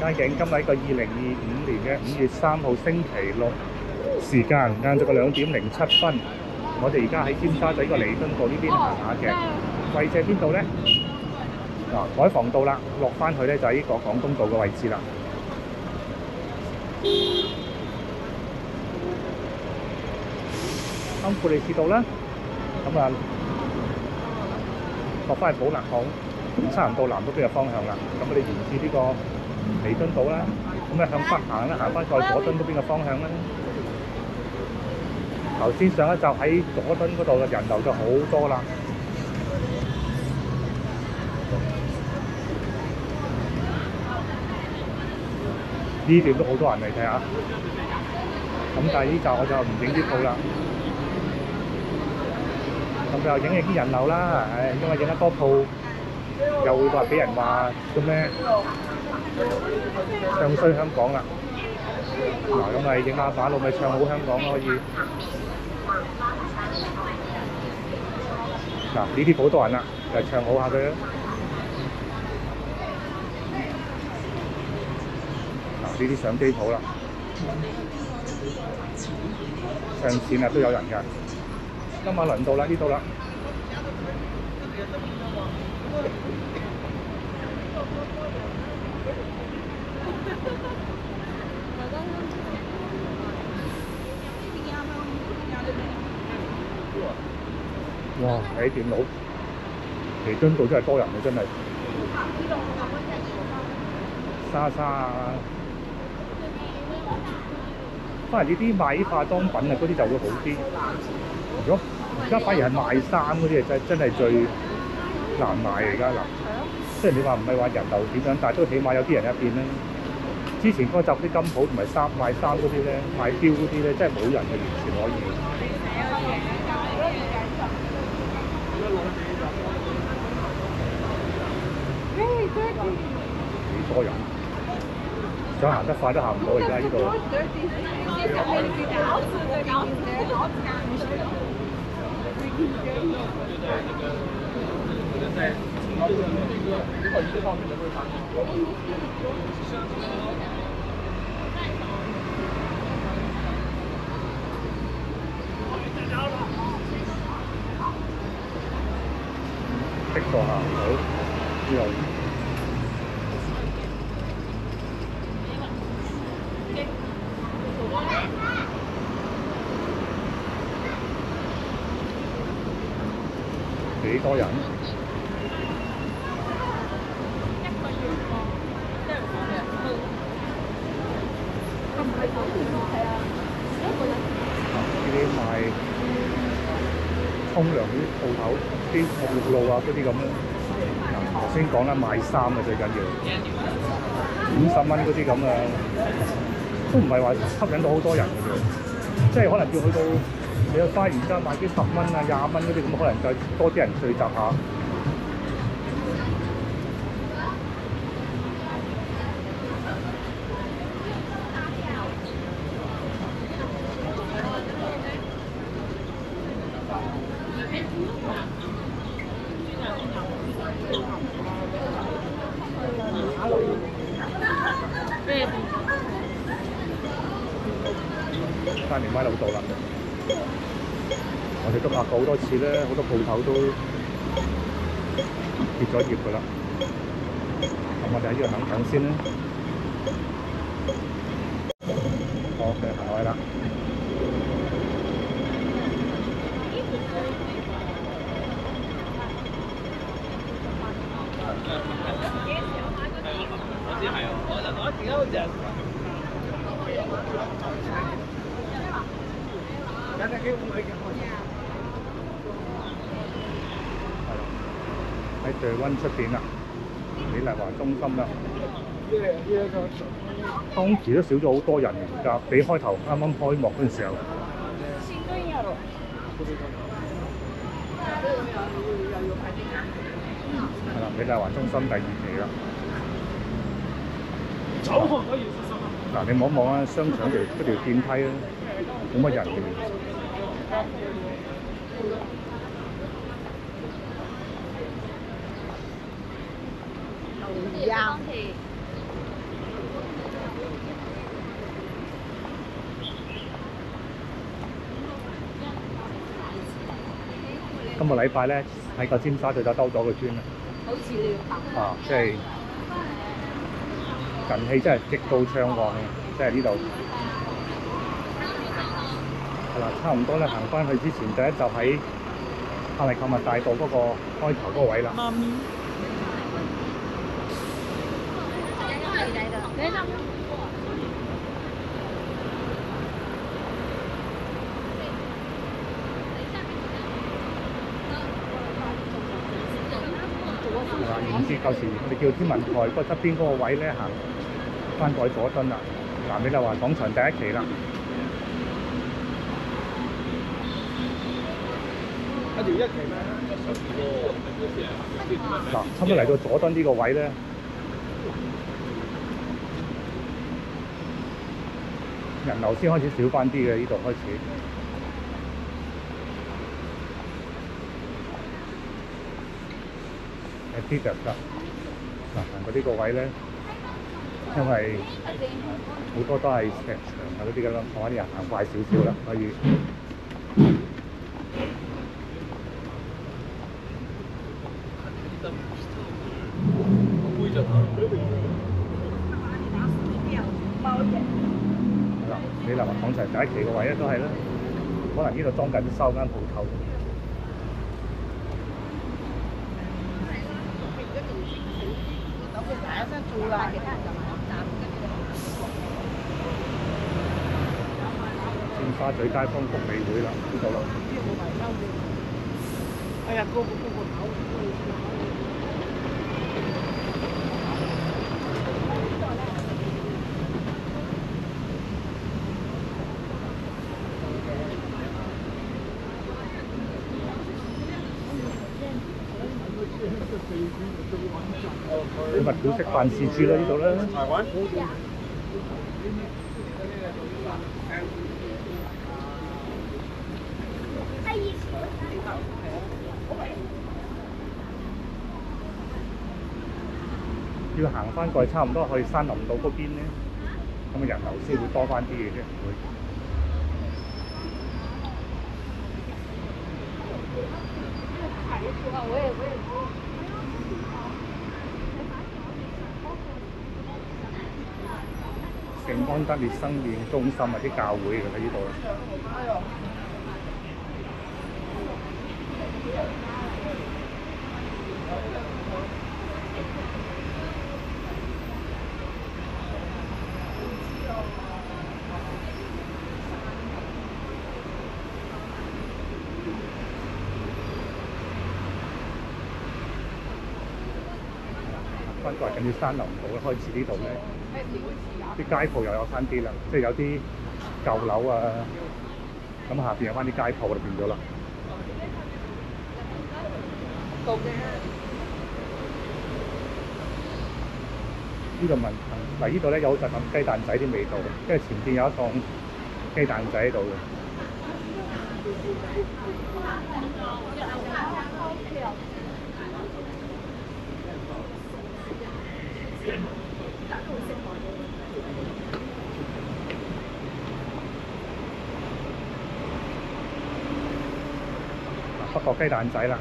山頸，今日係一個2025年嘅5月3號星期六，時間晏晝嘅2點07分。我哋而家喺尖沙咀個彌敦道呢邊行下嘅，位置喺邊度咧？海防道啦，落翻去咧就係呢個廣東道嘅位置啦。富利士道啦，咁啊落翻去寶勒巷、差唔多南嗰邊嘅方向啦。咁我哋沿住呢個彌敦道啦，咁啊向北行啦，行翻過去佐敦嗰邊嘅方向啦。頭先上一集喺佐敦嗰度嘅人流就好多啦。呢段都好多人嚟睇下，咁但係呢集我就唔影啲鋪啦。咁就影啲人流啦，因為影得多鋪，又會話俾人話做咩唱衰香港啦。咁咪影下馬路咪唱好香港咯，可以。呢啲好多人啦，就唱好下佢啦。呢啲相機鋪啦，上線啊都有人㗎。今晚輪到啦，呢度啦。哇！睇電腦，彌敦道真係多人啊，真係。莎莎啊，反而呢啲賣化妝品啊嗰啲就會好啲。如果而家反而係賣衫嗰啲啊，真係最難賣而家嗱。雖然你話唔係話人流點樣，但係都起碼有啲人入邊咧。之前嗰集啲金鋪同埋賣衫嗰啲咧，賣錶嗰啲咧，真係冇人嘅，完全可以。幾多人？想行得快都行唔到，而家呢度。逼到行唔到，之後。幾多人？呢啲賣沖涼啲鋪頭，啲沐浴露啊嗰啲咁咧。頭先講啦，賣衫啊最緊要，50蚊嗰啲咁啊，都唔係話吸引到好多人嘅啫，即係可能要去到。你去花園街買啲10蚊啊、20蚊嗰啲咁，可能就多啲人聚集下。嘉年威老道啦。我哋都拍過好多次咧，好多鋪頭都結咗業㗎啦。咁我哋喺呢度等等先啦。好，行落去啦。喺對灣出邊啦，美麗華中心啦。當時都少咗好多人而家，比開頭啱啱開幕嗰陣時候。係啦，美麗華中心第2期啦。嗱，你望一望啊，商場嗰條電梯啊，冇乜人嘅。今個禮拜咧喺個尖沙咀就兜咗個圈啦。好似你要等啊，即係人氣真係極度暢旺嘅，即係呢度。係啦，差唔多咧，行翻去之前第一就喺亞麗購物大道嗰個開頭嗰個位啦。媽咪。係啦，唔知舊時我哋叫天文台嗰側邊嗰個位咧，行翻過去佐敦啦，南美麗華廣場第一期啦。一條一期咩？嗱，差唔多嚟到佐敦呢個位咧，人流先開始少翻啲嘅，呢度開始。Adidas 啦，嗱，行過呢個位咧，因為好多都係石牆啊嗰啲咁啦，我話啲人行快少少啦，可以。嗱，美麗華廣場第一期個位咧都係啦，可能呢度裝緊收間鋪頭。尖沙咀街坊福利會啦，呢度啦。哎呀，個物表式辦事處啦，呢度啦。要行翻過去，差唔多去山林道嗰邊咧，咁人流先會多翻啲嘅啫，會。聖安德烈生命中心啊，啲教會喺呢度啦。翻過嚟近住山林道咧，開始呢度咧，啲街鋪又有翻啲啦，即係有啲舊樓啊，咁下邊有翻啲街鋪就變咗啦。呢度嗱呢度咧有陣雞蛋仔啲味道，因為前邊有一檔雞蛋仔喺度嘅。北角雞蛋仔啦。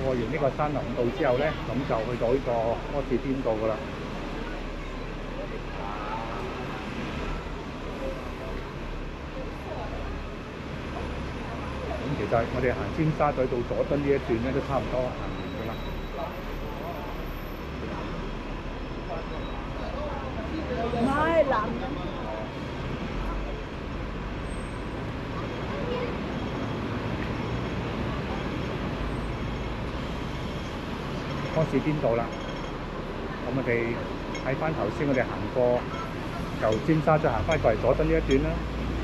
過完呢個山林道之後咧，咁就去到呢個柯士甸道噶啦。咁其實我哋行尖沙咀到佐敦呢一段咧，都差唔多行完噶啦。唔係男人。柯士甸道啦，咁我哋睇翻頭先，我哋行過由尖沙咀行翻過嚟佐敦呢一段啦。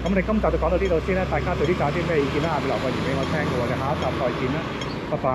咁我哋今集就講到呢度先啦，大家對呢集有啲咩意見啦？下面留個言俾我聽嘅喎，我哋下一集再見啦，拜拜。